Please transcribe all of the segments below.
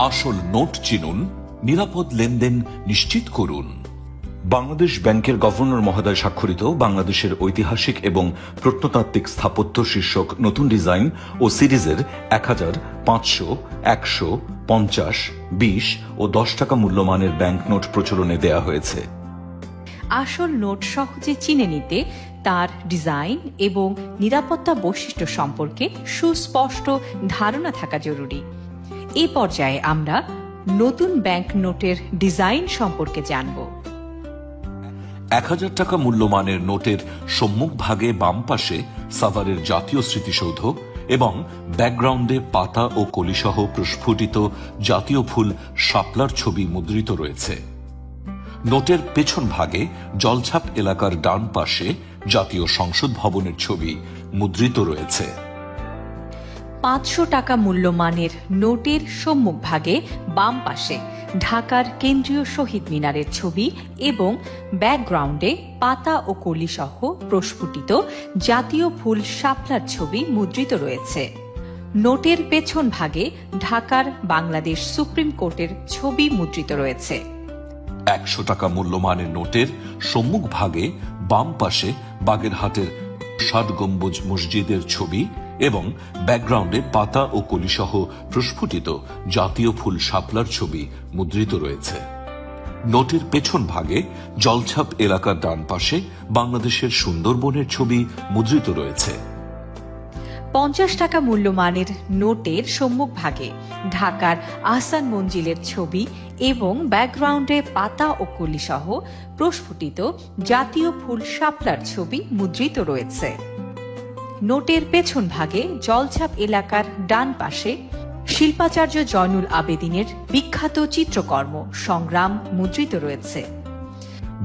আসল নোট চিনুন, নিরাপদ লেনদেন নিশ্চিত করুন। বাংলাদেশ ব্যাংকের গভর্নর মহোদয় স্বাক্ষরিত বাংলাদেশের ঐতিহাসিক এবং প্রত্নতাত্ত্বিক স্থাপত্য শীর্ষক নতুন ডিজাইন ও সিরিজের 1000, 500, 100, 50, 20 ও 10 টাকা মূল্যমানের ব্যাংক নোট প্রচলনে দেয়া হয়েছে। আসল নোট সহজে চিনে নিতে তার ডিজাইন এবং নিরাপত্তা বৈশিষ্ট্য সম্পর্কে সুস্পষ্ট ধারণা থাকা জরুরি। এই পর্যায়ে আমরা নতুন ব্যাংক নোটের ডিজাইন সম্পর্কে জানব। 1000 টাকা মূল্যমানের নোটের সম্মুখ ভাগে বাম পাশে সাভারের জাতীয় স্মৃতিসৌধ এবং ব্যাকগ্রাউন্ডে পাতা ও কলিসহ প্রস্ফুটিত জাতীয় ফুল শাপলার ছবি মুদ্রিত রয়েছে। নোটের পেছন ভাগে জলছাপ এলাকার ডান পাশে জাতীয় সংসদ ভবনের ছবি মুদ্রিত রয়েছে। 500 টাকা মূল্যমানের নোটের সম্মুখ ভাগে বাম পাশে ঢাকার কেন্দ্রীয় শহীদ মিনারের ছবি এবং ব্যাকগ্রাউন্ডে পাতা ও কলি সহ প্রস্ফুটিত জাতীয় ফুল শাপলার ছবি মুদ্রিত রয়েছে। নোটের পেছন ভাগে ঢাকার বাংলাদেশ সুপ্রিম কোর্টের ছবি মুদ্রিত রয়েছে। 100 টাকা মূল্যমানের নোটের সম্মুখ ভাগে বাম পাশে বাগেরহাটের 60 গম্বুজ মসজিদের ছবি এবং ব্যাকগ্রাউন্ডে পাতা ও কলিসহ প্রস্ফুটিত জাতীয় ফুল শাপলার ছবি মুদ্রিত রয়েছে। নোটের পেছন ভাগে জলছাপ এলাকার ডান পাশে বাংলাদেশের সুন্দরবনের ছবি মুদ্রিত রয়েছে। 50 টাকা মূল্যমানের নোটের সম্মুখ ভাগে ঢাকার আহসান মঞ্জিলের ছবি এবং ব্যাকগ্রাউন্ডে পাতা ও কলি সহ প্রস্ফুটিত জাতীয় ফুল শাপলার ছবি মুদ্রিত রয়েছে। নোটের পেছন ভাগে জলছাপ এলাকার ডান পাশে শিল্পাচার্য জয়নুল আবেদিনের বিখ্যাত চিত্রকর্ম সংগ্রাম মুদ্রিত রয়েছে।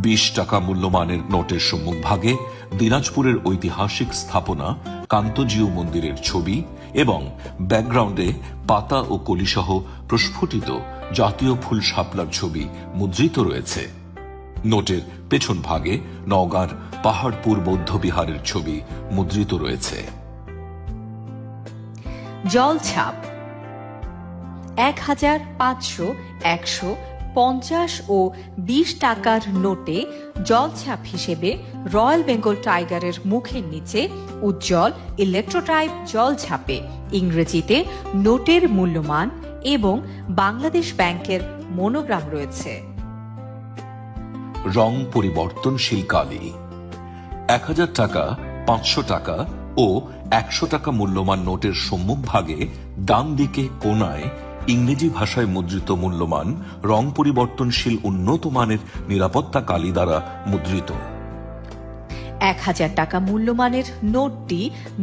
20 টাকা মূল্যমানের নোটের সম্মুখ ভাগে দিনাজপুরের ঐতিহাসিক স্থাপনা কান্তজিউ মন্দিরের ছবি এবং ব্যাকগ্রাউন্ডে পাতা ও কলিসহ প্রস্ফুটিত জাতীয় ফুল শাপলার ছবি মুদ্রিত রয়েছে। নোটের পেছন ভাগে নওগাঁর পাহাড়পুর বৌদ্ধ বিহারের ছবি মুদ্রিত রয়েছে। জলছাপ 1000, 500, 100, 50 ও 20 টাকার নোটে জলছাপ হিসেবে রয়্যাল বেঙ্গল টাইগারের মুখের নিচে উজ্জ্বল ইলেকট্রোটাইপ জলছাপে ইংরেজিতে নোটের মূল্যমান এবং বাংলাদেশ ব্যাংকের মনোগ্রাম রয়েছে। রং পরিবর্তনশীল কালি 1000 টাকা, 500 টাকা ও 100 টাকা মূল্যমান নোটের সম্মুখ ভাগে ডান দিকে কোণায় ইংরেজি ভাষায় মুদ্রিত মূল্যমান রং পরিবর্তনশীল উন্নত মানের নিরাপত্তা কালি দ্বারা মুদ্রিত। 1000 টাকা মূল্যমানের নোটটি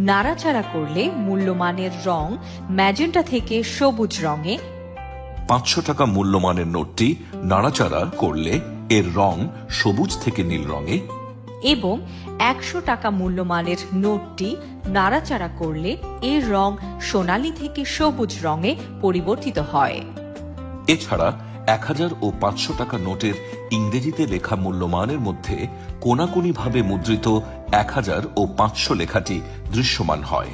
নাড়াচাড়া করলে মূল্যমানের রং ম্যাজেন্টা থেকে সবুজ রঙে, 500 টাকা মূল্যমানের নোটটি নাড়াচাড়া করলে এর রং সবুজ থেকে নীল রঙে এবং 100 টাকা মূল্যমানের নোটটি নাড়াচাড়া করলে এর রং সোনালী থেকে সবুজ রঙে পরিবর্তিত হয়। এছাড়া 1000 ও 500 টাকা নোটের ইংরেজিতে লেখা মূল্যমানের মধ্যে কোনাকুনিভাবে মুদ্রিত 1000 ও 500 লেখাটি দৃশ্যমান হয়।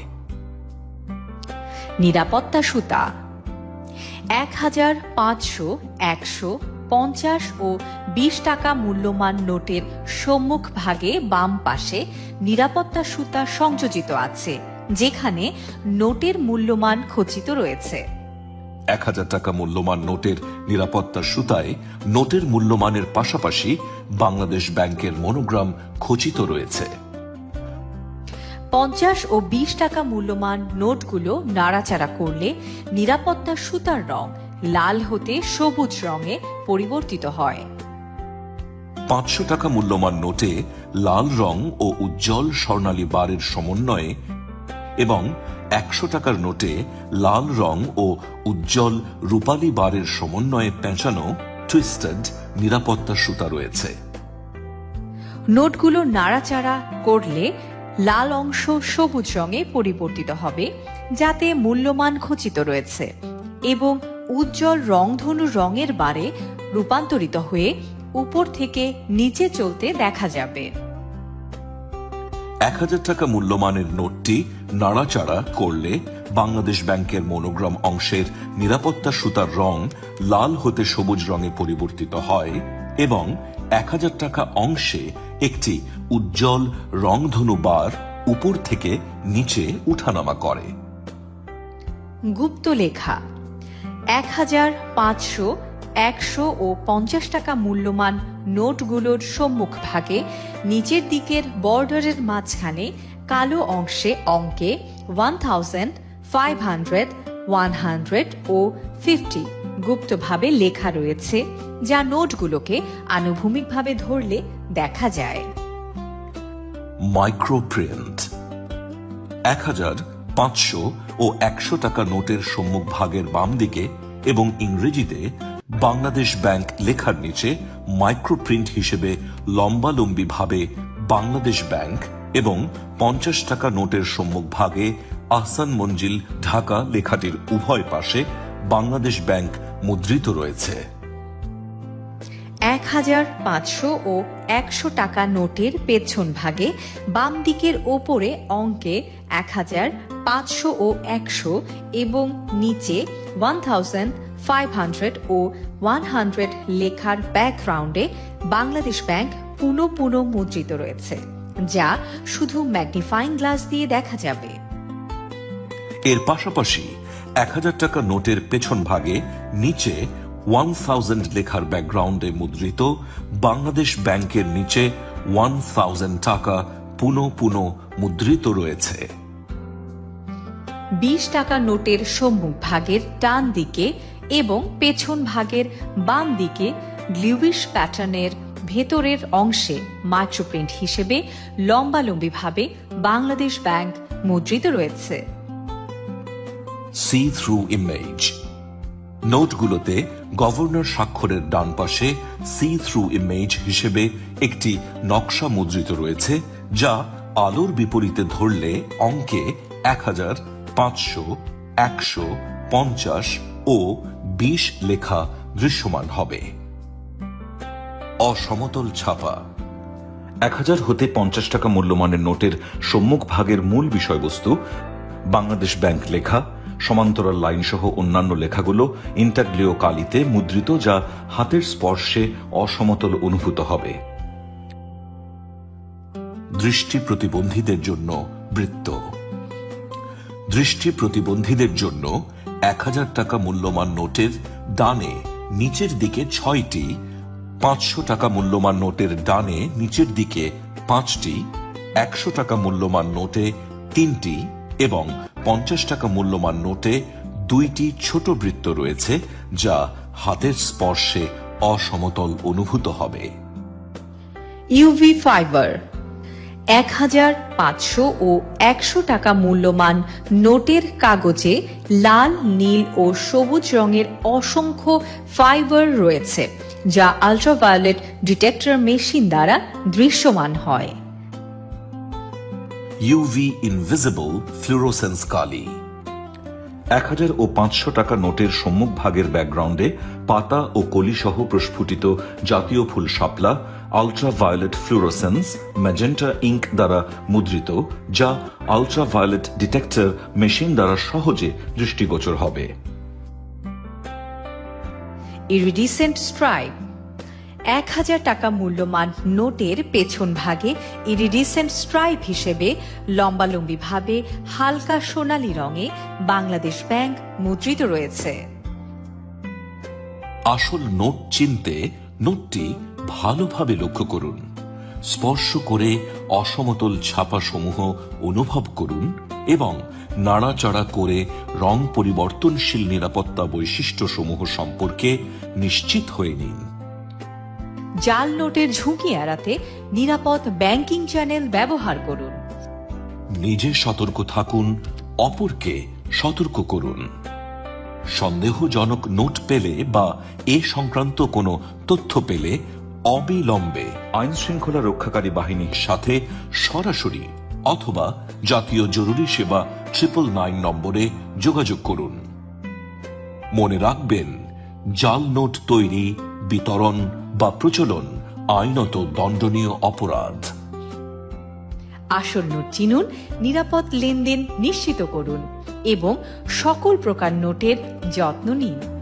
নিরাপত্তা সুতা 1000, 500, 100, 50 ও 20 টাকা মূল্যমান নোটের সম্মুখ ভাগে বাম পাশে নিরাপত্তা সুতা সংযোজিত আছে, যেখানে নোটের মূল্যমান খচিত রয়েছে। 1000 টাকা মূল্যমান নোটের নিরাপত্তা সুতায় নোটের মূল্যমানের পাশাপাশি বাংলাদেশ ব্যাংকের মনোগ্রাম খচিত রয়েছে। 50 ও 20 টাকা মূল্যমান নোটগুলো নাড়াচাড়া করলে নিরাপত্তা সুতার রং লাল হতে সবুজ রঙে পরিবর্তিত হয়। 500 টাকা মূল্যমান নোটে লাল রং ও উজ্জ্বল স্বর্ণালী বারের সমন্বয়ে এবং 100 টাকার নোটে লাল রং ও উজ্জ্বল রূপালী বারের সমন্বয়ে পেঁচানো টুইস্টেড নিরাপত্তা সুতা রয়েছে। নোটগুলো নাড়াচাড়া করলে লাল অংশ সবুজ রঙে পরিবর্তিত হবে, যাতে মূল্যমান খচিত রয়েছে, এবং উজ্জ্বল রংধনু রঙের বারে রূপান্তরিত হয়ে উপর থেকে নিচে চলতে দেখা যাবে। 1000 টাকা মূল্যমানের নোটটি নাড়াচাড়া করলে বাংলাদেশ ব্যাংকের মনোগ্রাম অংশের নিরাপত্তা সুতার রং লাল হতে সবুজ রঙে পরিবর্তিত হয় এবং 1000 টাকা অংশে একটি উজ্জ্বল রংধনু বার উপর থেকে নিচে উঠানামা করে। গুপ্ত লেখা 1000, 500, 100 ও 50 টাকা মূল্যমান নোটগুলোর সম্মুখ ভাগে নিচের দিকের বর্ডারের মাঝখানে কালো অংশে অঙ্কে 1000, 500, 100 ও 50 গুপ্তভাবে লেখা রয়েছে, যা নোটগুলোকে আনুভূমিকভাবে ধরলে দেখা যায়। মাইক্রোপ্রিন্ট 1000, 500 ও 100 টাকা নোটের সম্মুখ ভাগের বাম দিকে এবং ইংরেজিতে বাংলাদেশ ব্যাংক লেখার নিচে মাইক্রোপ্রিন্ট হিসেবে লম্বালম্বি ভাবে বাংলাদেশ ব্যাংক এবং 50 টাকা নোটের সম্মুখ ভাগে আহসান মঞ্জিল ঢাকা লেখাটির উভয় পাশে বাংলাদেশ ব্যাংক মুদ্রিত রয়েছে। 1000, 500 ও 100 টাকা নোটের পেছন ভাগে বাম দিকের ওপরে অঙ্কে 1000, 500 ও 100 এবং নিচে 1000, 500 ও 100 লেখার ব্যাকগ্রাউন্ডে বাংলাদেশ ব্যাংক পুনঃ মুদ্রিত রয়েছে, যা শুধু ম্যাগনিফাইং গ্লাস দিয়ে দেখা যাবে। এর পাশাপাশি 1000 টাকা নোটের পেছন ভাগে নিচে 1000 লেখার ব্যাকগ্রাউন্ডে মুদ্রিত বাংলাদেশ ব্যাংকের নিচে 1000 টাকা পুনঃ মুদ্রিত রয়েছে। 20 টাকা নোটের সম্মুখ ভাগের ডান দিকে এবং পেছন ভাগের বাম দিকে গ্লিউইশ প্যাটার্নের ভেতরের অংশে মাইক্রোপ্রিন্ট হিসেবে লম্বালম্বিভাবে বাংলাদেশ ব্যাংক মুদ্রিত রয়েছে। সি থ্রু ইমেজ নোটগুলোতে গভর্নর স্বাক্ষরের ডান পাশে সি থ্রু ইমেজ হিসেবে একটি নকশা মুদ্রিত রয়েছে, যা আলোর বিপরীতে ধরলে অঙ্কে 1000, 500, 100, 50 ও 20 লেখা দৃশ্যমান হবে। অসমতল ছাপা 1000 হতে 50 টাকা মূল্যমানের নোটের সম্মুখ ভাগের মূল বিষয়বস্তু বাংলাদেশ ব্যাংক লেখা, সমান্তরাল লাইন সহ অন্যান্য লেখাগুলো ইন্টাগ্লিও কালিতে মুদ্রিত, যা হাতের স্পর্শে অসমতল অনুভূত হবে। দৃষ্টি প্রতিবন্ধীদের জন্য বৃত্ত দৃষ্টি প্রতিবন্ধীদের জন্য 1000 টাকা মূল্যমান নোটের ডানে নিচের দিকে 6টি, 500 টাকা মূল্যমান নোটের ডানে নিচের দিকে 5টি, 100 টাকা মূল্যমান নোটে 3টি এবং 50 টাকা মূল্যমান নোটে 2টি ছোট বৃত্ত রয়েছে, যা হাতের স্পর্শে অসমতল অনুভূত হবে। ইউভি ফাইবার 1000, 500 ও 100 টাকা মূল্যমান নোটের কাগজে লাল, নীল ও সবুজ রঙের অসংখ্য ফাইবার রয়েছে, যা আল্ট্রাভায়োলেট ডিটেক্টর মেশিন দ্বারা দৃশ্যমান হয়। ইউভি ইনভিজিবল ফ্লুরোসেন্স কালি 1000 ও 500 টাকা নোটের সম্মুখ ভাগের ব্যাকগ্রাউন্ডে পাতা ও কলি সহ প্রস্ফুটিত জাতীয় ফুল শাপলা আল্ট্রাভায়োলেট ফ্লুরোসেন্স ম্যাজেন্টা ইঙ্ক দ্বারা মুদ্রিত, যা আল্ট্রাভায়োলেট ডিটেক্টর মেশিন দ্বারা সহজে দৃষ্টিগোচর হবে। ইরিডিসেন্ট স্ট্রাইপ 1000 টাকা মূল্যমান নোটের পেছন ভাগে ইরিডিসেন্ট স্ট্রাইপ হিসেবে লম্বালম্বিভাবে হালকা সোনালী রঙে বাংলাদেশ ব্যাংক মুদ্রিত রয়েছে। আসল নোট চিনতে নোটটি ভালোভাবে লক্ষ্য করুন, স্পর্শ করে অসমতল ছাপা সমূহ অনুভব করুন এবং নাড়াচাড়া করে রং পরিবর্তনশীল নিরাপত্তা বৈশিষ্ট্য সমূহ সম্পর্কে নিশ্চিত হয়ে নিন। জাল নোটের ঝুঁকি এড়াতে নিরাপদ ব্যাংকিং চ্যানেল ব্যবহার করুন। নিজে সতর্ক থাকুন, অপরকে সতর্ক করুন। সন্দেহজনক নোট পেলে বা এ সংক্রান্ত কোনো তথ্য পেলে অবিলম্বে আইন শৃঙ্খলা রক্ষাকারী বাহিনীর সাথে সরাসরি অথবা জাতীয় জরুরি সেবা 999 নম্বরে যোগাযোগ করুন। মনে রাখবেন, জাল নোট তৈরি, বিতরণ বা প্রচলন আইনত দণ্ডনীয় অপরাধ। আসল নোট চিনুন, নিরাপদ লেনদেন নিশ্চিত করুন। এবং সকল প্রকার নোটের যত্ন নিন।